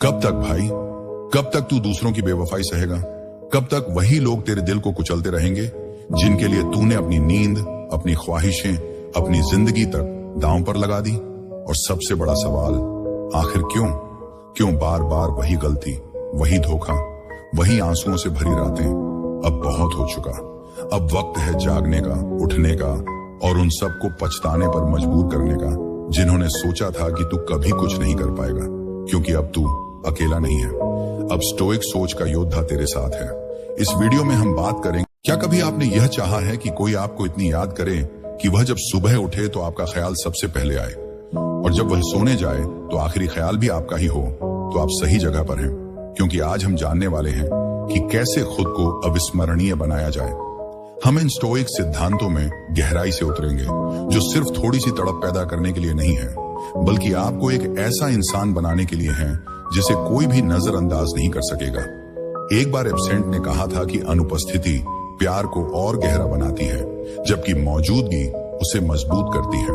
कब तक भाई? कब तक तू दूसरों की बेवफाई सहेगा? कब तक वही लोग तेरे दिल को कुचलते रहेंगे जिनके लिए तूने अपनी नींद, अपनी ख्वाहिशें, अपनी जिंदगी तक दांव पर लगा दी? और सबसे बड़ा सवाल, आखिर क्यों बार बार वही गलती, वही धोखा, वही आंसुओं से भरी रातें? अब बहुत हो चुका। अब वक्त है जागने का, उठने का और उन सबको पछताने पर मजबूर करने का जिन्होंने सोचा था कि तू कभी कुछ नहीं कर पाएगा, क्योंकि अब तू अकेला नहीं है। अब स्टोइक सोच का योद्धा तेरे साथ है। इस वीडियो में हम बात करेंगे, क्या कभी आपने यह चाहा है कि कोई आपको इतनी याद करे कि वह जब सुबह उठे तो आपका ख्याल सबसे पहले आए, और जब वह सोने जाए तो आखिरी ख्याल भी आपका ही हो? तो आप सही जगह पर हैं, क्योंकि आज हम जानने वाले हैं कि कैसे खुद को अविस्मरणीय बनाया जाए। हम इन स्टोइक सिद्धांतों में गहराई से उतरेंगे, जो सिर्फ थोड़ी सी तड़प पैदा करने के लिए नहीं है, बल्कि आपको एक ऐसा इंसान बनाने के लिए है जिसे कोई भी नजरअंदाज नहीं कर सकेगा। एक बार एब्सेंट ने कहा था कि अनुपस्थिति प्यार को और गहरा बनाती है, जबकि मौजूदगी उसे मजबूत करती है।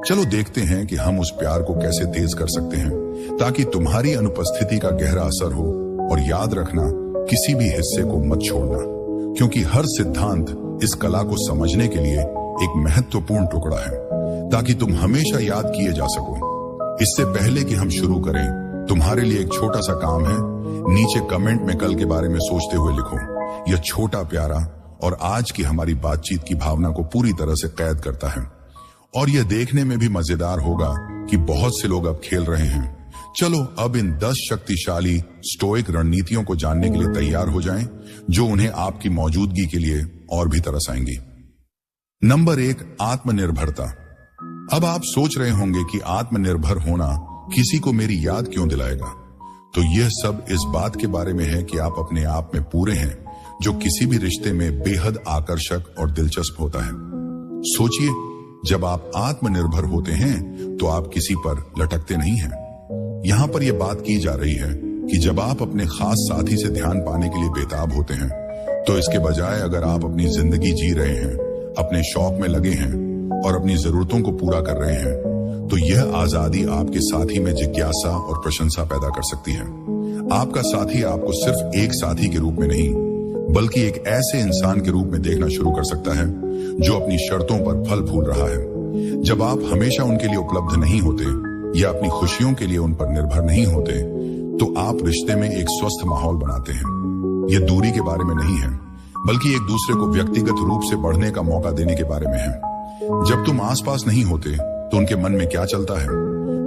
चलो देखते हैं कि हम उस प्यार को कैसे तेज कर सकते हैं, ताकि तुम्हारी अनुपस्थिति का गहरा असर हो। और याद रखना, किसी भी हिस्से को मत छोड़ना, क्योंकि हर सिद्धांत इस कला को समझने के लिए एक महत्वपूर्ण टुकड़ा है, ताकि तुम हमेशा याद किए जा सको। इससे पहले कि हम शुरू करें, तुम्हारे लिए एक छोटा सा काम है। नीचे कमेंट में कल के बारे में सोचते हुए लिखो। यह छोटा, प्यारा और आज की हमारी बातचीत की भावना को पूरी तरह से कैद करता है, और यह देखने में भी मजेदार होगा कि बहुत से लोग अब खेल रहे हैं। चलो अब इन 10 शक्तिशाली स्टोइक रणनीतियों को जानने के लिए तैयार हो जाएं, जो उन्हें आपकी मौजूदगी के लिए और भी तरस आएंगी। नंबर 1, आत्मनिर्भरता। अब आप सोच रहे होंगे कि आत्मनिर्भर होना किसी को मेरी याद क्यों दिलाएगा? तो यह सब इस बात के बारे में है कि आप अपने आप में पूरे हैं, जो किसी भी रिश्ते में बेहद आकर्षक और दिलचस्प होता है। सोचिए, जब आप आत्मनिर्भर होते हैं तो आप किसी पर लटकते नहीं हैं। यहां पर यह बात की जा रही है कि जब आप अपने खास साथी से ध्यान पाने के लिए बेताब होते हैं, तो इसके बजाय अगर आप अपनी जिंदगी जी रहे हैं, अपने शौक में लगे हैं और अपनी जरूरतों को पूरा कर रहे हैं, तो यह आजादी आपके साथी में जिज्ञासा और प्रशंसा पैदा कर सकती है। आपका साथी आपको सिर्फ एक साथी के रूप में नहीं, बल्कि एक ऐसे इंसान के रूप में देखना शुरू कर सकता है जो अपनी शर्तों पर फल फूल रहा है। जब आप हमेशा उनके लिए उपलब्ध नहीं होते या अपनी खुशियों के लिए उन पर निर्भर नहीं होते, तो आप रिश्ते में एक स्वस्थ माहौल बनाते हैं। यह दूरी के बारे में नहीं है, बल्कि एक दूसरे को व्यक्तिगत रूप से बढ़ने का मौका देने के बारे में है। जब तुम आसपास नहीं होते तो उनके मन में क्या चलता है?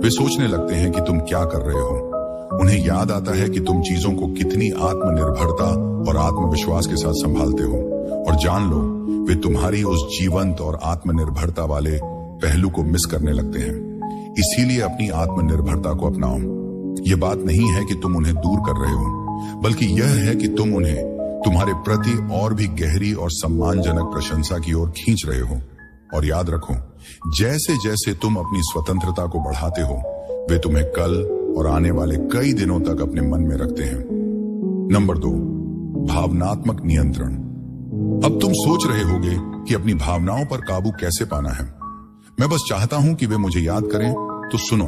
वे सोचने लगते हैं कि तुम क्या कर रहे हो। उन्हें याद आता है कि तुम चीजों को कितनी आत्मनिर्भरता और आत्मविश्वास के साथ संभालते हो। और जान लो, वे तुम्हारी उस जीवंत और आत्मनिर्भरता वाले पहलू को मिस करने लगते हैं। इसीलिए अपनी आत्मनिर्भरता को अपनाओ। ये बात नहीं है कि तुम उन्हें दूर कर रहे हो, बल्कि यह है कि तुम उन्हें तुम्हारे प्रति और भी गहरी और सम्मानजनक प्रशंसा की ओर खींच रहे हो। और याद रखो, जैसे जैसे तुम अपनी स्वतंत्रता को बढ़ाते हो, वे तुम्हें कल और आने वाले कई दिनों तक अपने मन में रखते हैं। नंबर 2, भावनात्मक नियंत्रण। अब तुम सोच रहे होगे कि अपनी भावनाओं पर काबू कैसे पाना है। मैं बस चाहता हूं कि वे मुझे याद करें। तो सुनो,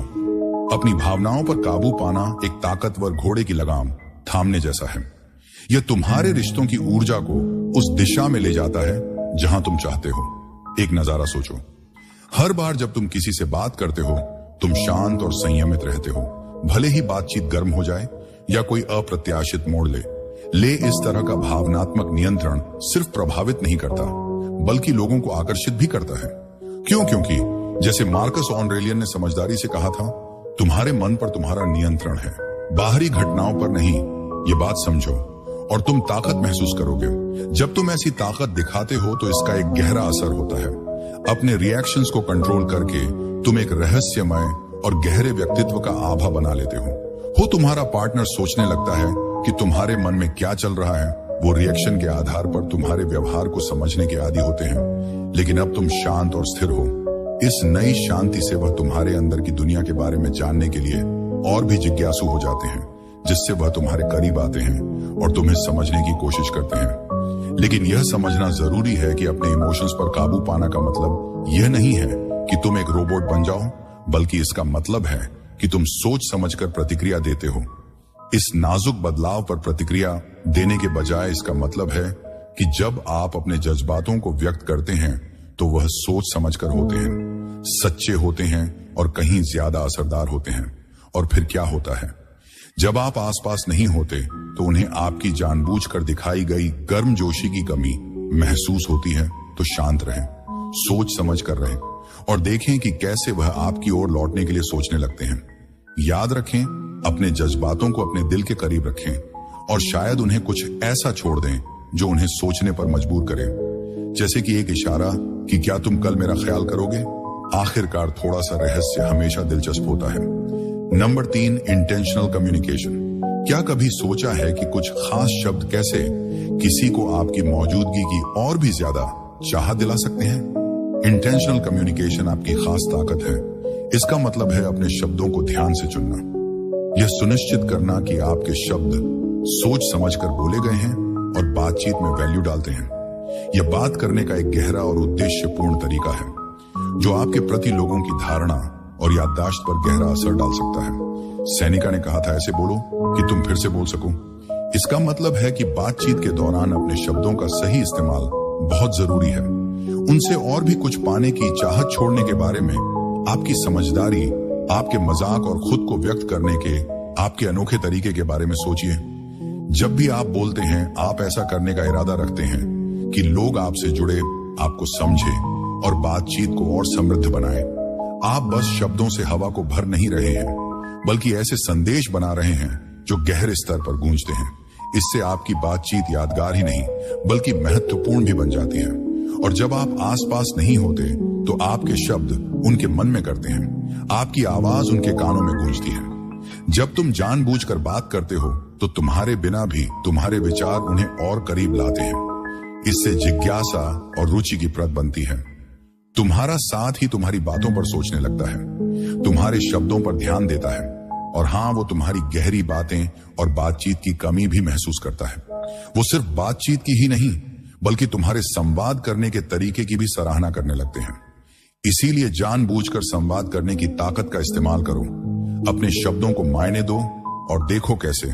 अपनी भावनाओं पर काबू पाना एक ताकतवर घोड़े की लगाम थामने जैसा है। यह तुम्हारे रिश्तों की ऊर्जा को उस दिशा में ले जाता है जहां तुम चाहते हो। एक नजारा सोचो, हर बार जब तुम किसी से बात करते हो, तुम शांत और संयमित रहते हो। भले ही बातचीत गर्म हो जाए या कोई अप्रत्याशित मोड़ ले इस तरह का भावनात्मक नियंत्रण सिर्फ प्रभावित नहीं करता, बल्कि लोगों को आकर्षित भी करता है। क्योंकि जैसे मार्कस ऑरेलियन ने समझदारी से कहा था, तुम्हारे मन पर तुम्हारा नियंत्रण है, बाहरी घटनाओं पर नहीं। ये बात समझो और तुम ताकत महसूस करोगे। जब तुम ऐसी ताकत दिखाते हो तो इसका एक गहरा असर होता है। अपने रिएक्शंस को कंट्रोल करके तुम एक रहस्यमय और गहरे व्यक्तित्व का आभा बना लेते हो। तुम्हारा पार्टनर सोचने लगता है कि तुम्हारे मन में क्या चल रहा है। वो रिएक्शन के आधार पर तुम्हारे व्यवहार को समझने के आदी होते हैं। लेकिन अब तुम शांत और स्थिर हो। इस नई शांति से वह तुम्हारे अंदर की दुनिया के बारे में जानने के लिए और भी जिज्ञासु हो जाते हैं, जिससे वह तुम्हारे करीब आते हैं और तुम्हें समझने की कोशिश करते हैं। लेकिन यह समझना जरूरी है कि अपने इमोशंस पर काबू पाना का मतलब यह नहीं है कि तुम एक रोबोट बन जाओ, बल्कि इसका मतलब है कि तुम सोच समझकर प्रतिक्रिया देते हो। इस नाजुक बदलाव पर प्रतिक्रिया देने के बजाय इसका मतलब है कि जब आप अपने जज्बातों को व्यक्त करते हैं तो वह सोच समझकर होते हैं, सच्चे होते हैं और कहीं ज्यादा असरदार होते हैं। और फिर क्या होता है, जब आप आसपास नहीं होते तो उन्हें आपकी जानबूझकर दिखाई गई गर्मजोशी की कमी महसूस होती है। तो शांत रहें, सोच समझ कर रहें और देखें कि कैसे वह आपकी ओर लौटने के लिए सोचने लगते हैं। याद रखें, अपने जज्बातों को अपने दिल के करीब रखें और शायद उन्हें कुछ ऐसा छोड़ दें जो उन्हें सोचने पर मजबूर करे, जैसे कि एक इशारा कि क्या तुम कल मेरा ख्याल करोगे। आखिरकार थोड़ा सा रहस्य हमेशा दिलचस्प होता है। Number 3, intentional communication. क्या कभी सोचा है कि कुछ खास शब्द कैसे किसी को आपकी मौजूदगी की और भी ज्यादा चाहत दिला सकते हैं? इंटेंशनल कम्युनिकेशन आपकी खास ताकत है। इसका मतलब है अपने शब्दों को ध्यान से चुनना, यह सुनिश्चित करना कि आपके शब्द सोच समझकर बोले गए हैं और बातचीत में वैल्यू डालते हैं। यह बात करने का एक गहरा और उद्देश्यपूर्ण तरीका है जो आपके प्रति लोगों की धारणा और याददाश्त पर गहरा असर डाल सकता है। सैनिका ने कहा था, ऐसे बोलो कि तुम फिर से बोल सको। इसका मतलब है कि बातचीत के दौरान अपने शब्दों का सही इस्तेमाल बहुत जरूरी है। उनसे और भी कुछ पाने की चाहत छोड़ने के बारे में आपकी समझदारी, आपके मजाक और खुद को व्यक्त करने के आपके अनोखे तरीके के बारे में सोचिए। जब भी आप बोलते हैं, आप ऐसा करने का इरादा रखते हैं कि लोग आपसे जुड़े, आपको समझे और बातचीत को और समृद्ध बनाएं। आप बस शब्दों से हवा को भर नहीं रहे हैं, बल्कि ऐसे संदेश बना रहे हैं जो गहरे स्तर पर गूंजते हैं। इससे आपकी बातचीत यादगार ही नहीं बल्कि महत्वपूर्ण भी बन जाती है। और जब आप आसपास नहीं होते तो आपके शब्द उनके मन में करते हैं, आपकी आवाज उनके कानों में गूंजती है। जब तुम जानबूझकर बात करते हो तो तुम्हारे बिना भी तुम्हारे विचार उन्हें और करीब लाते हैं। इससे जिज्ञासा और रुचि की परत बनती है। तुम्हारा साथ ही तुम्हारी बातों पर सोचने लगता है, तुम्हारे शब्दों पर ध्यान देता है और हाँ, वो तुम्हारी गहरी बातें और बातचीत की कमी भी महसूस करता है। वो सिर्फ बातचीत की ही नहीं बल्कि तुम्हारे संवाद करने के तरीके की भी सराहना करने लगते हैं। इसीलिए जानबूझकर संवाद करने की ताकत का इस्तेमाल करो। अपने शब्दों को मायने दो और देखो कैसे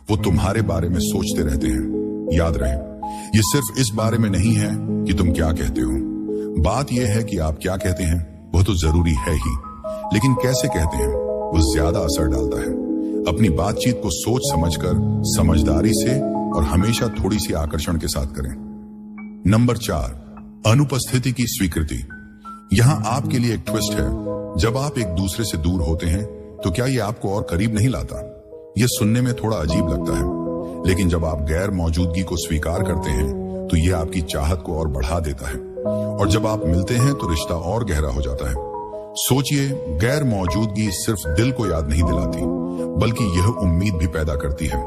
वो तुम्हारे बारे में सोचते रहते हैं। याद रहे, ये सिर्फ इस बारे में नहीं है कि तुम क्या कहते हो, बात यह है कि आप क्या कहते हैं। वह तो जरूरी है ही, लेकिन कैसे कहते हैं वो ज्यादा असर डालता है। अपनी बातचीत को सोच समझकर, समझदारी से और हमेशा थोड़ी सी आकर्षण के साथ करें। नंबर 4, अनुपस्थिति की स्वीकृति। यहां आपके लिए एक ट्विस्ट है। जब आप एक दूसरे से दूर होते हैं तो क्या यह आपको और करीब नहीं लाता? यह सुनने में थोड़ा अजीब लगता है, लेकिन जब आप गैर मौजूदगी को स्वीकार करते हैं तो यह आपकी चाहत को और बढ़ा देता है। और जब आप मिलते हैं तो रिश्ता और गहरा हो जाता है। सोचिए, गैर मौजूदगी सिर्फ दिल को याद नहीं दिलाती बल्कि यह उम्मीद भी पैदा करती है।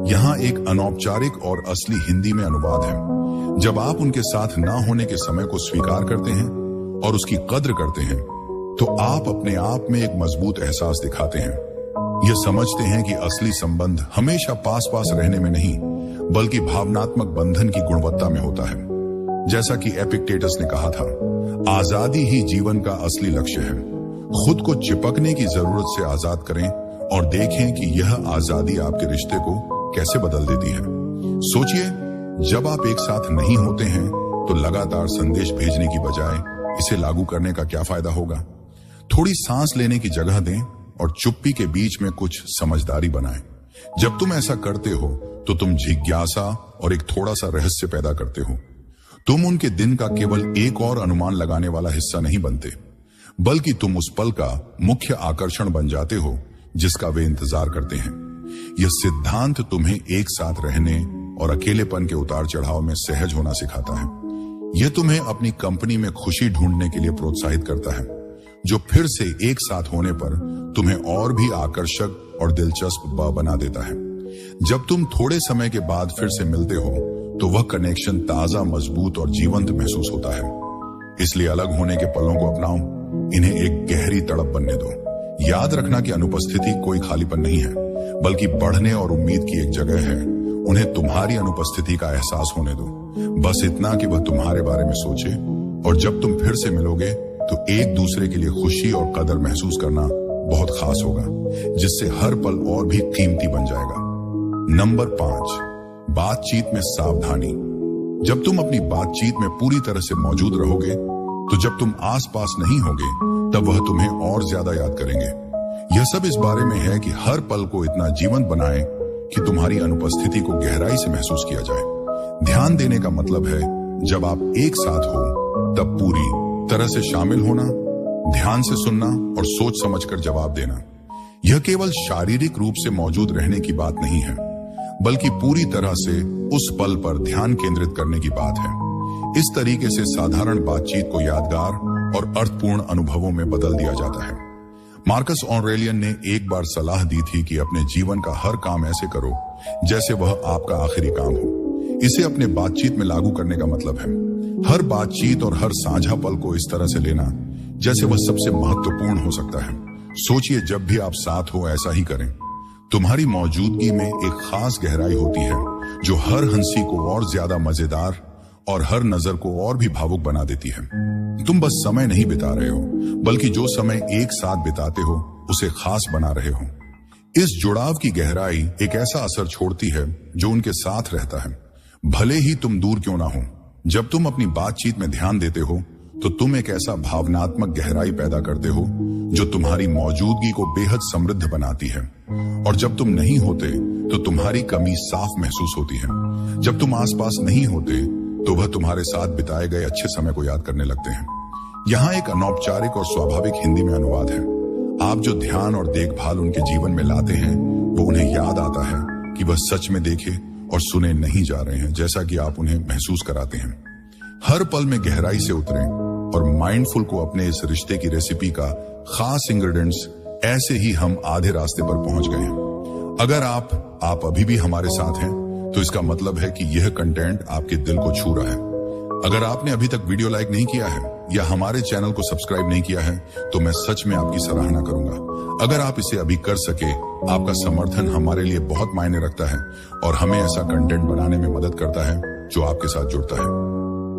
यहाँ एक अनौपचारिक और असली हिंदी में अनुवाद है। जब आप उनके साथ ना होने के समय को स्वीकार करते हैं और उसकी कद्र करते हैं तो आप अपने आप में एक मजबूत एहसास दिखाते हैं। यह समझते हैं कि असली संबंध हमेशा पास पास रहने में नहीं बल्कि भावनात्मक बंधन की गुणवत्ता में होता है। जैसा कि एपिक्टेटस ने कहा था, आजादी ही जीवन का असली लक्ष्य है। खुद को चिपकने की जरूरत से आजाद करें और देखें कि यह आजादी आपके रिश्ते को कैसे बदल देती है। सोचिए, जब आप एक साथ नहीं होते हैं तो लगातार संदेश भेजने की बजाय इसे लागू करने का क्या फायदा होगा? थोड़ी सांस लेने की जगह दें और चुप्पी के बीच में कुछ समझदारी बनाएं। जब तुम ऐसा करते हो तो तुम जिज्ञासा और एक थोड़ा सा रहस्य पैदा करते हो। तुम उनके दिन का केवल एक और अनुमान लगाने वाला हिस्सा नहीं बनते, बल्कि तुम उस पल का मुख्य आकर्षण बन जाते हो जिसका वे इंतजार करते हैं। यह सिद्धांत तुम्हें एक साथ रहने और अकेलेपन के उतार चढ़ाव में सहज होना सिखाता है। यह तुम्हें अपनी कंपनी में खुशी ढूंढने के लिए प्रोत्साहित करता है, जो फिर से एक साथ होने पर तुम्हें और भी आकर्षक और दिलचस्प बना देता है। जब तुम थोड़े समय के बाद फिर से मिलते हो तो वह कनेक्शन ताजा, मजबूत और जीवंत महसूस होता है। इसलिए अलग होने के पलों को अपनाओ, इन्हें एक गहरी तड़प बनने दो। याद रखना कि अनुपस्थिति कोई खालीपन नहीं है बल्कि बढ़ने और उम्मीद की एक जगह है। उन्हें तुम्हारी अनुपस्थिति का एहसास होने दो, बस इतना कि वह तुम्हारे बारे में सोचे। और जब तुम फिर से मिलोगे तो एक दूसरे के लिए खुशी और कदर महसूस करना बहुत खास होगा, जिससे हर पल और भी कीमती बन जाएगा। नंबर 5, बातचीत में सावधानी। जब तुम अपनी बातचीत में पूरी तरह से मौजूद रहोगे, तो जब तुम आसपास नहीं होगे तब वह तुम्हें और ज्यादा याद करेंगे। यह सब इस बारे में है कि हर पल को इतना जीवंत बनाएं कि तुम्हारी अनुपस्थिति को गहराई से महसूस किया जाए। ध्यान देने का मतलब है जब आप एक साथ हो तब पूरी तरह से शामिल होना, ध्यान से सुनना और सोच समझकर जवाब देना। यह केवल शारीरिक रूप से मौजूद रहने की बात नहीं है, बल्कि पूरी तरह से उस पल पर ध्यान केंद्रित करने की बात है। इस तरीके से साधारण बातचीत को यादगार और अर्थपूर्ण अनुभवों में बदल दिया जाता है। मार्कस ऑरेलियन ने एक बार सलाह दी थी कि अपने जीवन का हर काम ऐसे करो जैसे वह आपका आखिरी काम हो। इसे अपने बातचीत में लागू करने का मतलब है हर बातचीत और हर साझा पल को इस तरह से लेना जैसे वह सबसे महत्वपूर्ण हो सकता है। सोचिए, जब भी आप साथ हो ऐसा ही करें। तुम्हारी मौजूदगी में एक खास गहराई होती है जो हर हंसी को और ज्यादा मजेदार और हर नजर को और भी भावुक बना देती है। तुम बस समय नहीं बिता रहे हो, बल्कि जो समय एक साथ बिताते हो उसे खास बना रहे हो। इस जुड़ाव की गहराई एक ऐसा असर छोड़ती है जो उनके साथ रहता है, भले ही तुम दूर क्यों ना हो। जब तुम अपनी बातचीत में ध्यान देते हो तो तुम एक ऐसा भावनात्मक गहराई पैदा करते हो जो तुम्हारी मौजूदगी को बेहद समृद्ध बनाती है। और जब तुम नहीं होते तो तुम्हारी कमी साफ महसूस होती है। जब तुम आसपास नहीं होते तो वह तुम्हारे साथ बिताए गए अच्छे समय को याद करने लगते हैं। यहाँ एक अनौपचारिक और स्वाभाविक हिंदी में अनुवाद है। आप जो ध्यान और देखभाल उनके जीवन में लाते हैं वो उन्हें याद आता है कि वह सच में देखे और सुने नहीं जा रहे हैं, जैसा कि आप उन्हें महसूस कराते हैं। हर पल में गहराई से उतरें और माइंडफुल को अपने इस रिश्ते की रेसिपी का खास इंग्रेडिएंट्स। ऐसे ही हम आधे रास्ते पर पहुंच गए हैं। अगर आप अभी भी हमारे साथ हैं तो इसका मतलब है कि यह कंटेंट आपके दिल को छू रहा है। अगर आपने अभी तक वीडियो लाइक नहीं किया है या हमारे चैनल को सब्सक्राइब नहीं किया है तो मैं सच में आपकी सराहना करूंगा। अगर आप इसे अभी कर सके, आपका समर्थन हमारे लिए बहुत मायने रखता है और हमें ऐसा कंटेंट बनाने में मदद करता है जो आपके साथ जुड़ता है।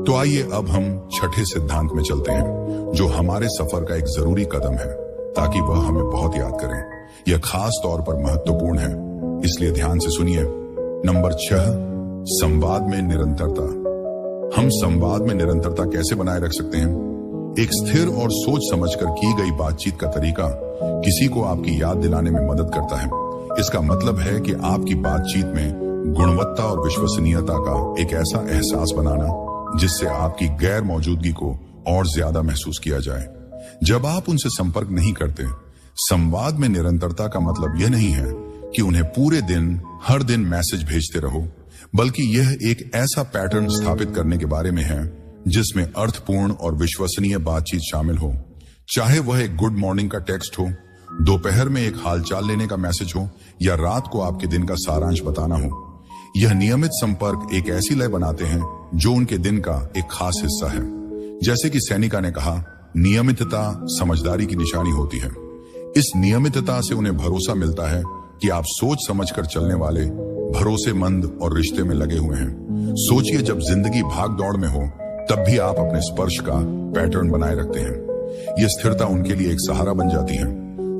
तो आइए अब हम छठे सिद्धांत में चलते हैं, जो हमारे सफर का एक जरूरी कदम है ताकि वह हमें बहुत याद करें। यह खास तौर पर महत्वपूर्ण है, इसलिए ध्यान से सुनिए। नंबर 6, संवाद में निरंतरता। हम संवाद में निरंतरता कैसे बनाए रख सकते हैं? एक स्थिर और सोच समझकर की गई बातचीत का तरीका किसी को आपकी याद दिलाने में मदद करता है। इसका मतलब है कि आपकी बातचीत में गुणवत्ता और विश्वसनीयता का एक ऐसा एहसास बनाना जिससे आपकी गैर मौजूदगी को और ज्यादा महसूस किया जाए। जब आप उनसे संपर्क नहीं करते, संवाद में निरंतरता का मतलब यह नहीं है कि उन्हें पूरे दिन हर दिन मैसेज भेजते रहो, बल्कि यह एक ऐसा पैटर्न स्थापित करने के बारे में है जिसमें अर्थपूर्ण और विश्वसनीय बातचीत शामिल हो। चाहे वह एक गुड मॉर्निंग का टेक्स्ट हो, दोपहर में एक हालचाल लेने का मैसेज हो या रात को आपके दिन का सारांश बताना हो। यह नियमित संपर्क एक ऐसी लय बनाते हैं जो उनके दिन का एक खास हिस्सा है। जैसे कि सैनिका ने कहा, नियमितता समझदारी की निशानी होती है। इस नियमितता से उन्हें भरोसा मिलता है कि आप सोच समझकर चलने वाले, भरोसेमंद और रिश्ते में लगे हुए हैं। सोचिए, जब जिंदगी भाग दौड़ में हो तब भी आप अपने स्पर्श का पैटर्न बनाए रखते हैं। यह स्थिरता उनके लिए एक सहारा बन जाती है।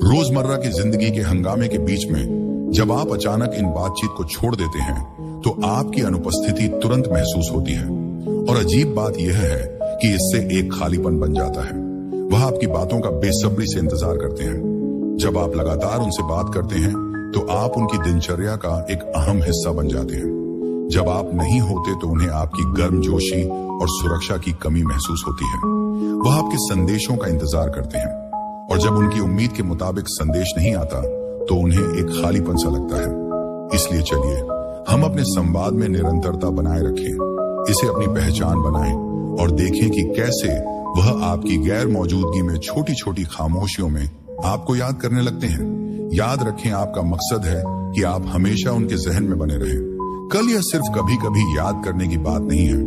रोजमर्रा की जिंदगी के हंगामे के बीच में जब आप अचानक इन बातचीत को छोड़ देते हैं तो आपकी अनुपस्थिति तुरंत महसूस होती है। और अजीब बात यह है कि इससे एक खालीपन बन जाता है। वह आपकी बातों का बेसब्री से इंतजार करते हैं। जब आप लगातार उनसे बात करते हैं तो आप उनकी दिनचर्या का एक अहम हिस्सा बन जाते हैं। जब आप नहीं होते तो उन्हें आपकी गर्मजोशी और सुरक्षा की कमी महसूस होती है। वह आपके संदेशों का इंतजार करते हैं और जब उनकी उम्मीद के मुताबिक संदेश नहीं आता तो उन्हें एक खालीपन सा लगता है। इसलिए चलिए हम अपने संवाद में निरंतरता बनाए रखें, इसे अपनी पहचान बनाएं और देखें कि कैसे वह आपकी गैर मौजूदगी में छोटी छोटी खामोशियों में आपको याद करने लगते हैं। याद रखें, आपका मकसद है कि आप हमेशा उनके जहन में बने रहें। कल यह सिर्फ कभी कभी याद करने की बात नहीं है,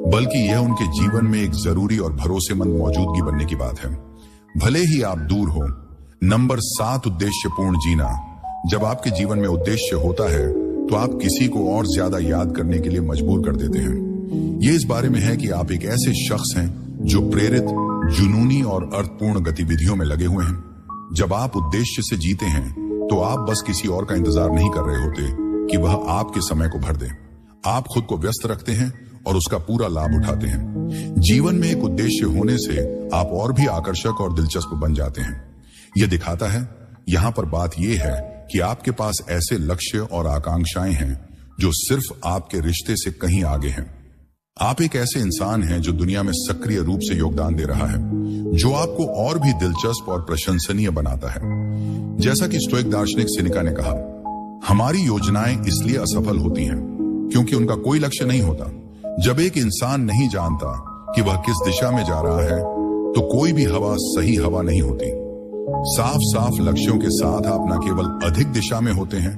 बल्कि यह उनके जीवन में एक जरूरी और भरोसेमंद मौजूदगी बनने की बात है, भले ही आप दूर हो। नंबर 7, उद्देश्यपूर्ण जीना। जब आपके जीवन में उद्देश्य होता है तो आप किसी को और ज्यादा याद करने के लिए मजबूर कर देते हैं। ये इस बारे में है कि आप एक ऐसे शख्स हैं जो प्रेरित, जुनूनी और अर्थपूर्ण गतिविधियों में लगे हुए हैं। जब आप उद्देश्य से जीते हैं तो आप बस किसी और का इंतजार नहीं कर रहे होते, कि वह आपके समय को भर दे। आप खुद को व्यस्त रखते हैं और उसका पूरा लाभ उठाते हैं। जीवन में एक उद्देश्य होने से आप और भी आकर्षक और दिलचस्प बन जाते हैं। यह दिखाता है, यहां पर बात यह है कि आपके पास ऐसे लक्ष्य और आकांक्षाएं हैं जो सिर्फ आपके रिश्ते से कहीं आगे हैं। आप एक ऐसे इंसान हैं जो दुनिया में सक्रिय रूप से योगदान दे रहा है, जो आपको और भी दिलचस्प और प्रशंसनीय बनाता है। जैसा कि स्टोइक दार्शनिक सेनेका ने कहा, हमारी योजनाएं इसलिए असफल होती हैं क्योंकि उनका कोई लक्ष्य नहीं होता। जब एक इंसान नहीं जानता कि वह किस दिशा में जा रहा है, तो कोई भी हवा सही हवा नहीं होती। साफ साफ लक्ष्यों के साथ आप न केवल अधिक दिशा में होते हैं,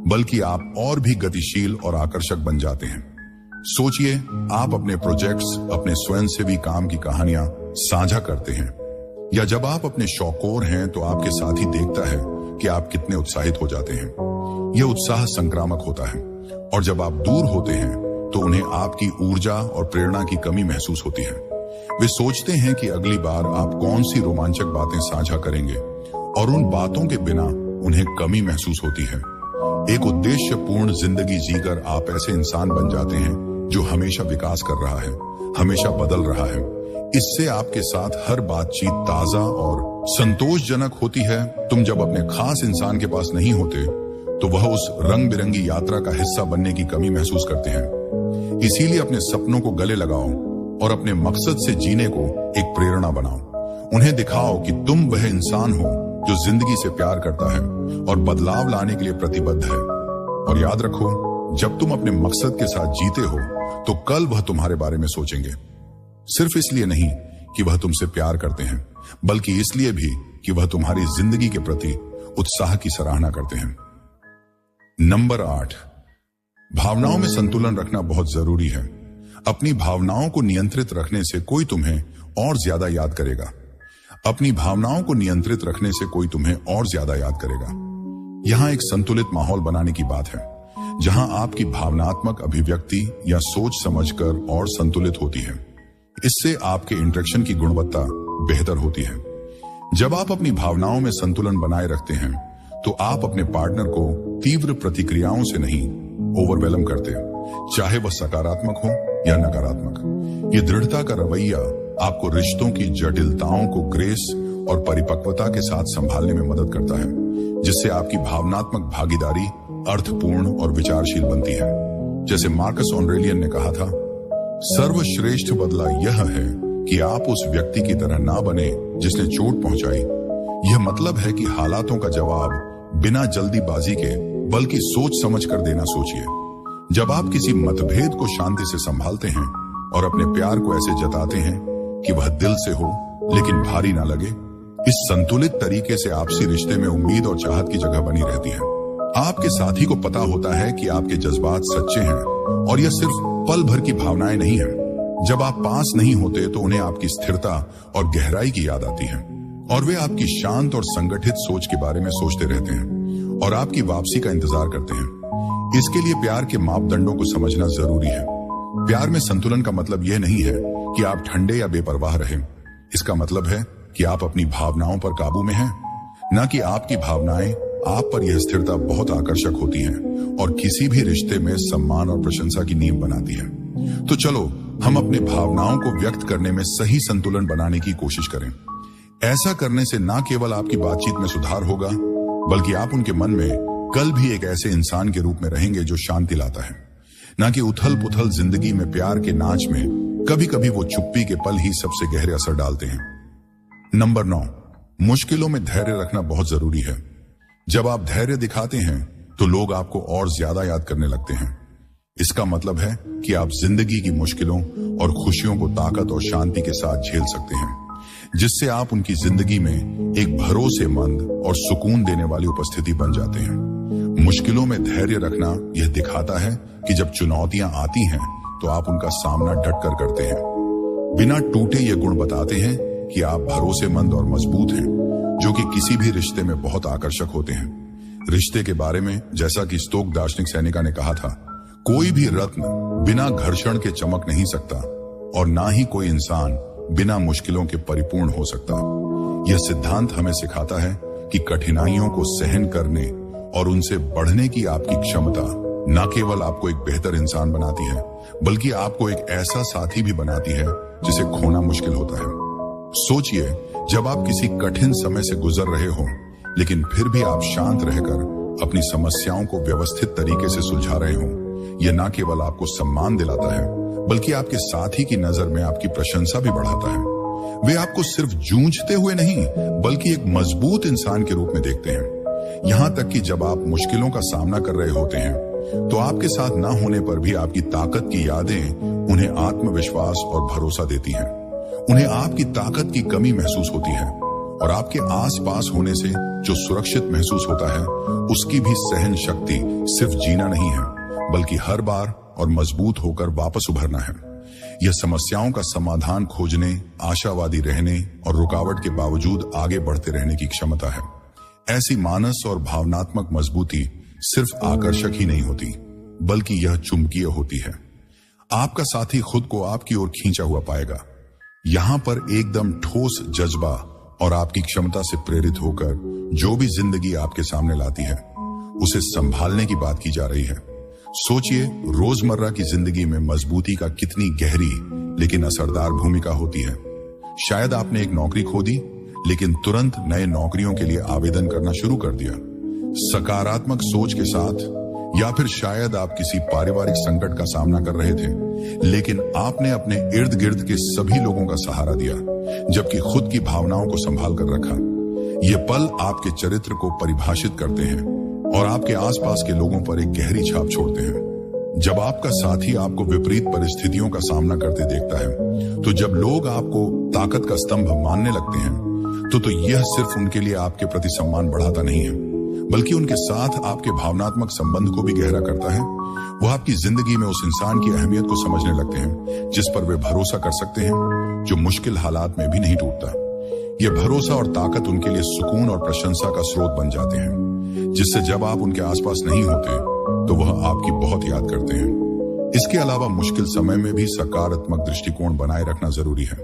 बल्कि आप और भी गतिशील और आकर्षक बन जाते हैं। सोचिए, आप अपने प्रोजेक्ट्स, अपने स्वयंसेवी काम की कहानियां साझा करते हैं, या जब आप अपने शौकोर हैं तो आपके साथी देखता है कि आप कितने उत्साहित हो जाते हैं। यह उत्साह संक्रामक होता है, और जब आप दूर होते हैं तो उन्हें आपकी ऊर्जा और प्रेरणा की कमी महसूस होती है। वे सोचते हैं कि अगली बार आप कौन सी रोमांचक बातें साझा करेंगे, और उन बातों के बिना उन्हें कमी महसूस होती है। एक उद्देश्यपूर्ण जिंदगी जीकर आप ऐसे इंसान बन जाते हैं जो हमेशा विकास कर रहा है, हमेशा बदल रहा है। इससे आपके साथ हर बातचीत ताजा और संतोषजनक होती है। तुम जब अपने खास इंसान के पास नहीं होते तो वह उस रंग बिरंगी यात्रा का हिस्सा बनने की कमी महसूस करते हैं। इसीलिए अपने सपनों को गले लगाओ और अपने मकसद से जीने को एक प्रेरणा बनाओ। उन्हें दिखाओ कि तुम वह इंसान हो जो जिंदगी से प्यार करता है और बदलाव लाने के लिए प्रतिबद्ध है। और याद रखो, जब तुम अपने मकसद के साथ जीते हो तो कल वह तुम्हारे बारे में सोचेंगे। सिर्फ इसलिए नहीं कि वह तुमसे प्यार करते हैं, बल्कि इसलिए भी कि वह तुम्हारी जिंदगी के प्रति उत्साह की सराहना करते हैं। नंबर 8, भावनाओं में संतुलन रखना बहुत जरूरी है। अपनी भावनाओं को नियंत्रित रखने से कोई तुम्हें और ज्यादा याद करेगा। अपनी भावनाओं को नियंत्रित रखने से कोई तुम्हें और ज्यादा याद करेगा। यहां एक संतुलित माहौल बनाने की बात है, जहां आपकी भावनात्मक अभिव्यक्ति या सोच समझकर और संतुलित होती है। इससे आपके इंटरेक्शन की गुणवत्ता बेहतर होती है। जब आप अपनी भावनाओं में संतुलन बनाए रखते हैं तो आप अपने पार्टनर को तीव्र प्रतिक्रियाओं से नहीं ओवरवेलम करते, चाहे वह सकारात्मक हो या नकारात्मक। ये दृढ़ता का रवैया आपको रिश्तों की जटिलताओं को ग्रेस और परिपक्वता के साथ संभालने में मदद करता है, जिससे आपकी भावनात्मक भागीदारी अर्थपूर्ण और विचारशील बनती है। जैसे मार्कस ऑरेलियन ने कहा था, सर्वश्रेष्ठ बदला यह है कि आप उस व्यक्ति की तरह ना बने जिसने चोट पहुंचाई। यह मतलब है कि हालातों का जवाब बिना जल्दीबाजी के बल्कि सोच समझ कर देना सोचिए। जब आप किसी मतभेद को शांति से संभालते हैं और अपने प्यार को ऐसे जताते हैं कि वह दिल से हो लेकिन भारी ना लगे, इस संतुलित तरीके से आपसी रिश्ते में उम्मीद और चाहत की जगह बनी रहती है। आपके साथी को पता होता है कि आपके जज्बात सच्चे हैं और यह सिर्फ पल भर की भावनाएं नहीं है। जब आप पास नहीं होते तो उन्हें आपकी स्थिरता और गहराई की याद आती है, और वे आपकी शांत और संगठित सोच के बारे में सोचते रहते हैं और आपकी वापसी का इंतजार करते हैं। इसके लिए प्यार के मापदंडों को समझना जरूरी है। प्यार में संतुलन का मतलब यह नहीं है कि आप ठंडे या बेपरवाह रहें। इसका मतलब है कि आप अपनी भावनाओं पर काबू में हैं, न कि आपकी भावनाएं आप पर। यह स्थिरता बहुत आकर्षक होती है और किसी भी रिश्ते में सम्मान और प्रशंसा की नींव बनाती है। तो चलो हम अपने भावनाओं को व्यक्त करने में सही संतुलन बनाने की कोशिश करें। ऐसा करने से न केवल आपकी बातचीत में सुधार होगा, बल्कि आप उनके मन में कल भी एक ऐसे इंसान के रूप में रहेंगे जो शांति लाता है, न कि उथल पुथल जिंदगी में प्यार के नाच में कभी कभी वो चुप्पी के पल ही सबसे गहरे असर डालते हैं। नंबर 9, मुश्किलों में धैर्य रखना बहुत जरूरी है। जब आप धैर्य दिखाते हैं तो लोग आपको और ज्यादा याद करने लगते हैं। इसका मतलब है कि आप जिंदगी की मुश्किलों और खुशियों को ताकत और शांति के साथ झेल सकते हैं, जिससे आप उनकी जिंदगी में एक भरोसेमंद और सुकून देने वाली उपस्थिति बन जाते हैं। मुश्किलों में धैर्य रखना यह दिखाता है कि जब चुनौतियां आती हैं तो आप उनका सामना डटकर करते हैं। बिना टूटे ये गुण बताते हैं कि आप भरोसेमंद और मजबूत हैं, जो कि किसी भी रिश्ते में बहुत आकर्षक होते हैं। रिश्ते के बारे में जैसा कि स्टोइक दार्शनिक सेनेका ने कहा था, कोई भी रत्न बिना घर्षण के चमक नहीं सकता और ना ही कोई इंसान बिना मुश्किलों के परिपूर्ण हो सकता। यह सिद्धांत हमें सिखाता है कि कठिनाइयों को सहन करने और उनसे बढ़ने की आपकी क्षमता न केवल आपको एक बेहतर इंसान बनाती है, बल्कि आपको एक ऐसा साथी भी बनाती है जिसे खोना मुश्किल होता है। सोचिए, जब आप किसी कठिन समय से गुजर रहे हो, लेकिन फिर भी आप शांत रहकर अपनी समस्याओं को व्यवस्थित तरीके से सुलझा रहे हो, यह न केवल आपको सम्मान दिलाता है, बल्कि आपके साथी की नजर में आपकी प्रशंसा भी बढ़ाता है। वे आपको सिर्फ जूझते हुए नहीं, बल्कि एक मजबूत इंसान के रूप में देखते हैं। यहां तक कि जब आप मुश्किलों का सामना कर रहे होते हैं, तो आपके साथ ना होने पर भी आपकी ताकत की यादें उन्हें आत्मविश्वास और भरोसा देती हैं। उन्हें आपकी ताकत की कमी महसूस होती है, और आपके आसपास होने से जो सुरक्षित महसूस होता है, उसकी भी सहन शक्ति सिर्फ जीना नहीं है, बल्कि हर बार और मजबूत होकर वापस उभरना है। यह समस्याओं का समाधान खोजने, आशावादी रहने और रुकावट के बावजूद आगे बढ़ते रहने की क्षमता है। ऐसी मानस और भावनात्मक मजबूती सिर्फ आकर्षक ही नहीं होती, बल्कि यह चुंबकीय होती है। आपका साथी खुद को आपकी ओर खींचा हुआ पाएगा। यहां पर एकदम ठोस जज्बा और आपकी क्षमता से प्रेरित होकर जो भी जिंदगी आपके सामने लाती है, उसे संभालने की बात की जा रही है। सोचिए, रोजमर्रा की जिंदगी में मजबूती का कितनी गहरी लेकिन असरदार भूमिका होती है। शायद आपने एक नौकरी खो दी, लेकिन तुरंत नए नौकरियों के लिए आवेदन करना शुरू कर दिया, सकारात्मक सोच के साथ। या फिर शायद आप किसी पारिवारिक संकट का सामना कर रहे थे, लेकिन आपने अपने इर्द गिर्द के सभी लोगों का सहारा दिया, जबकि खुद की भावनाओं को संभाल कर रखा। ये पल आपके चरित्र को परिभाषित करते हैं और आपके आसपास के लोगों पर एक गहरी छाप छोड़ते हैं। जब आपका साथी आपको विपरीत परिस्थितियों का सामना करते देखता है, तो जब लोग आपको ताकत का स्तंभ मानने लगते हैं, तो यह सिर्फ उनके लिए आपके प्रति सम्मान बढ़ाता नहीं है, बल्कि उनके साथ आपके भावनात्मक संबंध को भी गहरा करता है। वो आपकी जिंदगी में उस इंसान की अहमियत को समझने लगते हैं जिस पर वे भरोसा कर सकते हैं, जो मुश्किल हालात में भी नहीं टूटता। यह भरोसा और ताकत उनके लिए सुकून और प्रशंसा का स्रोत बन जाते हैं, जिससे जब आप उनके आसपास नहीं होते, तो वह आपकी बहुत याद करते हैं। इसके अलावा मुश्किल समय में भी सकारात्मक दृष्टिकोण बनाए रखना जरूरी है।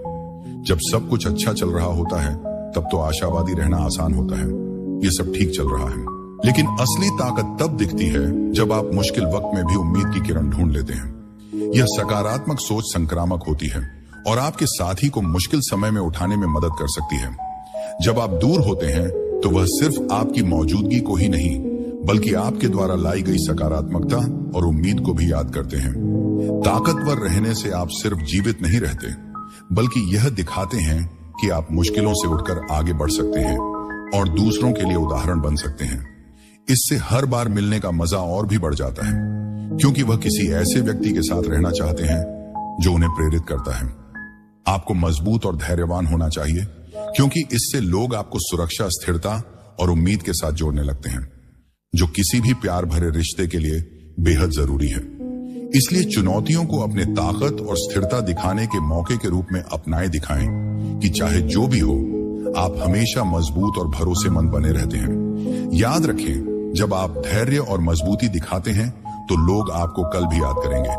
जब सब कुछ अच्छा चल रहा होता है, तब तो आशावादी रहना आसान होता है, ये सब ठीक चल रहा है। लेकिन असली ताकत तब दिखती है जब आप मुश्किल वक्त में भी उम्मीद की किरण ढूंढ लेते हैं। यह सकारात्मक सोच संक्रामक होती है और आपके साथी को मुश्किल समय में उठाने में मदद कर सकती है। जब आप दूर होते हैं, तो वह सिर्फ आपकी मौजूदगी को ही नहीं, बल्कि आपके द्वारा लाई गई सकारात्मकता और उम्मीद को भी याद करते हैं। ताकतवर रहने से आप सिर्फ जीवित नहीं रहते, बल्कि यह दिखाते हैं कि आप मुश्किलों से उठकर आगे बढ़ सकते हैं और दूसरों के लिए उदाहरण बन सकते हैं। इससे हर बार मिलने का मजा और भी बढ़ जाता है, क्योंकि वह किसी ऐसे व्यक्ति के साथ रहना चाहते हैं जो उन्हें प्रेरित करता है। आपको मजबूत और धैर्यवान होना चाहिए, क्योंकि इससे लोग आपको सुरक्षा, स्थिरता और उम्मीद के साथ जोड़ने लगते हैं, जो किसी भी प्यार भरे रिश्ते के लिए बेहद जरूरी है। इसलिए चुनौतियों को अपने ताकत और स्थिरता दिखाने के मौके के रूप में अपनाए दिखाएं कि चाहे जो भी हो, आप हमेशा मजबूत और भरोसेमंद बने रहते हैं। याद रखें, जब आप धैर्य और मजबूती दिखाते हैं, तो लोग आपको कल भी याद करेंगे।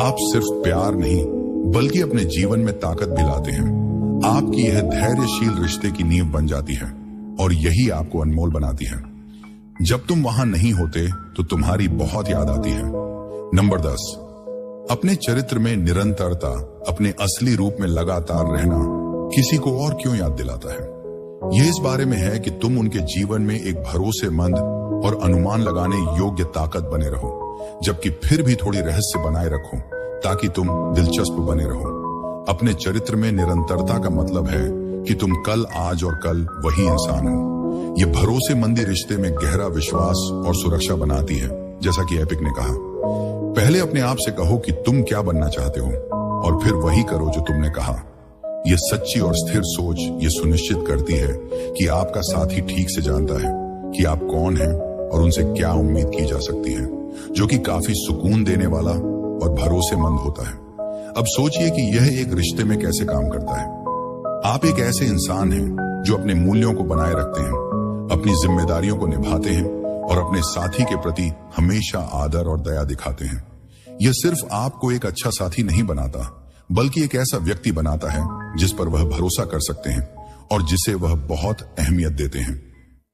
आप सिर्फ प्यार नहीं, बल्कि अपने जीवन में ताकत भी लाते हैं। आपकी यह धैर्यशील रिश्ते की नींव बन जाती है और यही आपको अनमोल बनाती है। जब तुम वहां नहीं होते, तो तुम्हारी बहुत याद आती है। नंबर 10, अपने चरित्र में निरंतरता, अपने असली रूप में लगातार रहना किसी को और क्यों याद दिलाता है? यह इस बारे में है कि तुम उनके जीवन में एक भरोसेमंद और अनुमान लगाने योग्य ताकत बने रहो, जबकि फिर भी थोड़ी रहस्य बनाए रखो, ताकि तुम दिलचस्प बने रहो। अपने चरित्र में निरंतरता का मतलब है कि तुम कल, आज और कल वही इंसान हो। यह भरोसेमंदी रिश्ते में गहरा विश्वास और सुरक्षा बनाती है। जैसा कि एपिक ने कहा, पहले अपने आप से कहो कि तुम क्या बनना चाहते हो, और फिर वही करो जो तुमने कहा। यह सच्ची और स्थिर सोच ये सुनिश्चित करती है कि आपका साथी ठीक से जानता है कि आप कौन हैं और उनसे क्या उम्मीद की जा सकती है, जो कि काफी सुकून देने वाला और भरोसेमंद होता है। अब सोचिए कि यह एक रिश्ते में कैसे काम करता है। आप एक ऐसे इंसान हैं जो अपने मूल्यों को बनाए रखते हैं, अपनी जिम्मेदारियों को निभाते हैं और अपने साथी के प्रति हमेशा आदर और दया दिखाते हैं। यह सिर्फ आपको एक अच्छा साथी नहीं बनाता, बल्कि एक ऐसा व्यक्ति बनाता है जिस पर वह भरोसा कर सकते हैं और जिसे वह बहुत अहमियत देते हैं।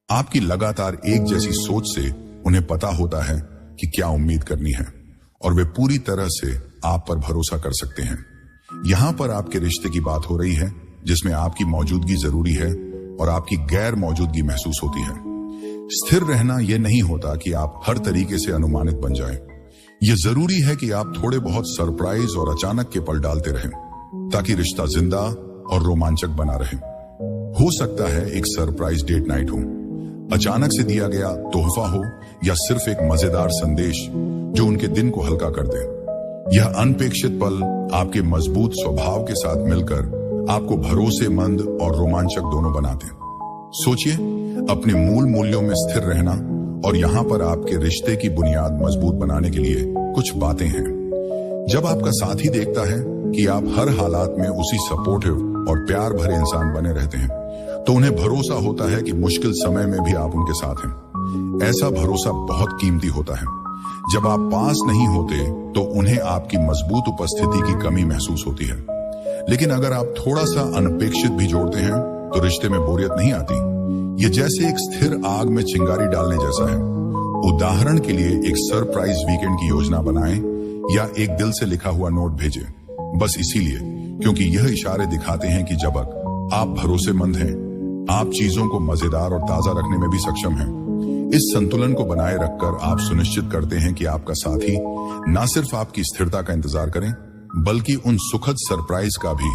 आपकी लगातार एक जैसी सोच से उन्हें पता होता है कि क्या उम्मीद करनी है और वे पूरी तरह से आप पर भरोसा कर सकते हैं। यहां पर आपके रिश्ते की बात हो रही है जिसमें आपकी मौजूदगी जरूरी है और आपकी गैर मौजूदगी महसूस होती है। स्थिर रहना यह नहीं होता कि आप हर तरीके से अनुमानित बन जाएं। यह जरूरी है कि आप थोड़े बहुत सरप्राइज और अचानक के पल डालते रहें ताकि रिश्ता जिंदा और रोमांचक बना रहे। हो सकता है एक सरप्राइज डेट नाइट हो, अचानक से दिया गया तोहफा हो या सिर्फ एक मजेदार संदेश जो उनके दिन को हल्का कर दे। यह अनपेक्षित पल आपके मजबूत स्वभाव के साथ मिलकर आपको भरोसेमंद और रोमांचक दोनों बनाते हैं। सोचिए, अपने मूल मूल्यों में स्थिर रहना और यहां पर आपके रिश्ते की बुनियाद मजबूत बनाने के लिए कुछ बातें हैं। जब आपका साथी देखता है कि आप हर हालात में उसी सपोर्टिव और प्यार भरे इंसान बने रहते हैं तो उन्हें भरोसा होता है कि मुश्किल समय में भी आप उनके साथ हैं। ऐसा भरोसा बहुत कीमती होता है। जब आप पास नहीं होते तो उन्हें आपकी मजबूत उपस्थिति की कमी महसूस होती है, लेकिन अगर आप थोड़ा सा अनपेक्षित भी जोड़ते हैं तो रिश्ते में बोरियत नहीं आती। ये जैसे एक स्थिर आग में चिंगारी डालने जैसा है। उदाहरण के लिए एक सरप्राइज वीकेंड की योजना बनाएं या एक दिल से लिखा हुआ नोट भेजें, बस इसीलिए क्योंकि यह इशारे दिखाते हैं कि जब आप भरोसेमंद हैं, आप चीजों को मजेदार और ताजा रखने में भी सक्षम हैं। इस संतुलन को बनाए रखकर आप सुनिश्चित करते हैं कि आपका साथी न सिर्फ आपकी स्थिरता का इंतजार करें बल्कि उन सुखद सरप्राइज का भी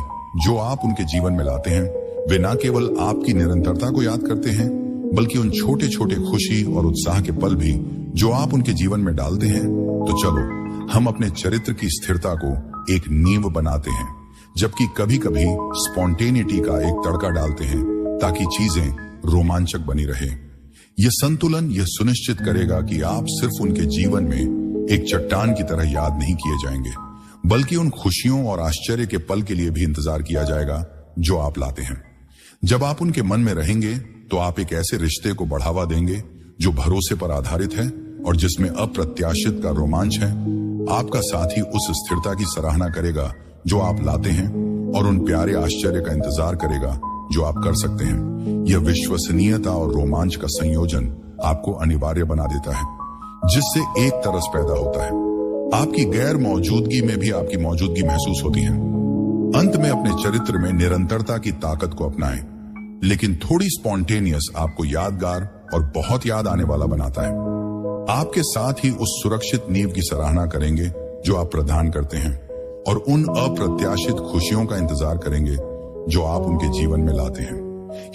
जो आप उनके जीवन में लाते हैं। वे न केवल आपकी निरंतरता को याद करते हैं बल्कि उन छोटे छोटे खुशी और उत्साह के पल भी जो आप उनके जीवन में डालते हैं। तो चलो हम अपने चरित्र की स्थिरता को एक नींव बनाते हैं, जबकि कभी कभी स्पॉन्टेनिटी का एक तड़का डालते हैं ताकि चीजें रोमांचक बनी रहे। यह संतुलन यह सुनिश्चित करेगा कि आप सिर्फ उनके जीवन में एक चट्टान की तरह याद नहीं किए जाएंगे बल्कि उन खुशियों और आश्चर्य के पल के लिए भी इंतजार किया जाएगा जो आप लाते हैं। जब आप उनके मन में रहेंगे तो आप एक ऐसे रिश्ते को बढ़ावा देंगे जो भरोसे पर आधारित है और जिसमें अप्रत्याशित का रोमांच है। आपका साथी उस स्थिरता की सराहना करेगा जो आप लाते हैं और उन प्यारे आश्चर्य का इंतजार करेगा जो आप कर सकते हैं। यह विश्वसनीयता और रोमांच का संयोजन आपको अनिवार्य बना देता है, जिससे एक तरस पैदा होता है। आपकी गैर मौजूदगी में भी आपकी मौजूदगी महसूस होती है। अंत में अपने चरित्र में निरंतरता की ताकत को अपनाएं, लेकिन थोड़ी स्पॉन्टेनियस आपको यादगार और बहुत याद आने वाला बनाता है। आपके साथ ही उस सुरक्षित नींव की सराहना करेंगे जो आप प्रदान करते हैं और उन अप्रत्याशित खुशियों का इंतजार करेंगे जो आप उनके जीवन में लाते हैं।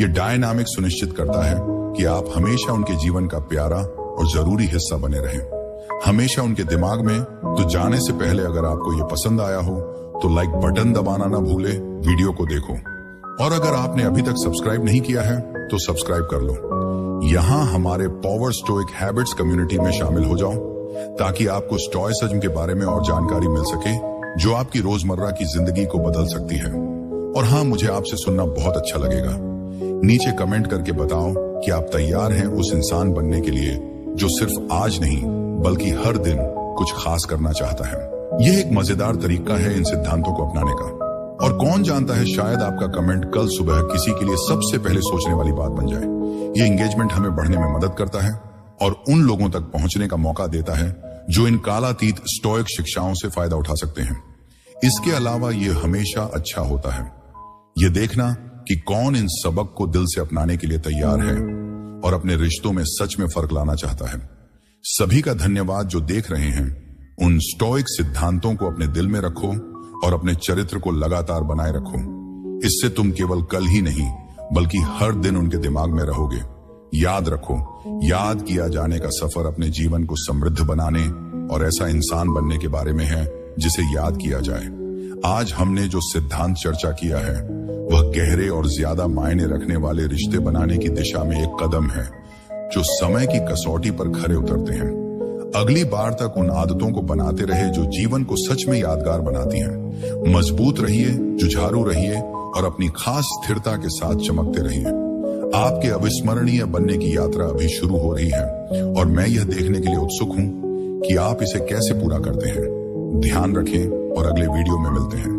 यह डायनामिक सुनिश्चित करता है कि आप हमेशा उनके जीवन का प्यारा और जरूरी हिस्सा बने रहें, हमेशा उनके दिमाग में। तो जाने से पहले अगर आपको ये पसंद आया हो तो लाइक बटन दबाना ना भूले, वीडियो को देखो और अगर आपने अभी तक सब्सक्राइब नहीं किया है तो सब्सक्राइब कर लो। यहाँ हमारे पावर स्टोइक हैबिट्स कम्युनिटी में शामिल हो जाओ ताकि आपको स्टोइसिज्म के बारे में और जानकारी मिल सके जो आपकी रोजमर्रा की जिंदगी को बदल सकती है। और हाँ, मुझे आपसे सुनना बहुत अच्छा लगेगा। नीचे कमेंट करके बताओ कि आप तैयार हैं उस इंसान बनने के लिए जो सिर्फ आज नहीं बल्कि हर दिन कुछ खास करना चाहता है। यह एक मजेदार तरीका है इन सिद्धांतों को अपनाने का, और कौन जानता है शायद आपका कमेंट कल सुबह किसी के लिए सबसे पहले सोचने वाली बात बन जाए। ये एंगेजमेंट हमें बढ़ने में मदद करता है और उन लोगों तक पहुंचने का मौका देता है जो इन कालातीत स्टोइक शिक्षाओं से फायदा उठा सकते हैं। इसके अलावा यह हमेशा अच्छा होता है यह देखना कि कौन इन सबक को दिल से अपनाने के लिए तैयार है और अपने रिश्तों में सच में फर्क लाना चाहता है। सभी का धन्यवाद जो देख रहे हैं। उन स्टोइक सिद्धांतों को अपने दिल में रखो और अपने चरित्र को लगातार बनाए रखो। इससे तुम केवल कल ही नहीं बल्कि हर दिन उनके दिमाग में रहोगे। याद रखो, याद किया जाने का सफर अपने जीवन को समृद्ध बनाने और ऐसा इंसान बनने के बारे में है जिसे याद किया जाए। आज हमने जो सिद्धांत चर्चा किया है वह गहरे और ज्यादा मायने रखने वाले रिश्ते बनाने की दिशा में एक कदम है जो समय की कसौटी पर खरे उतरते हैं। अगली बार तक उन आदतों को बनाते रहे जो जीवन को सच में यादगार बनाती हैं। मजबूत रहिए, जुझारू रहिए और अपनी खास स्थिरता के साथ चमकते रहिए। आपके अविस्मरणीय बनने की यात्रा अभी शुरू हो रही है और मैं यह देखने के लिए उत्सुक हूं कि आप इसे कैसे पूरा करते हैं। ध्यान रखें और अगले वीडियो में मिलते हैं।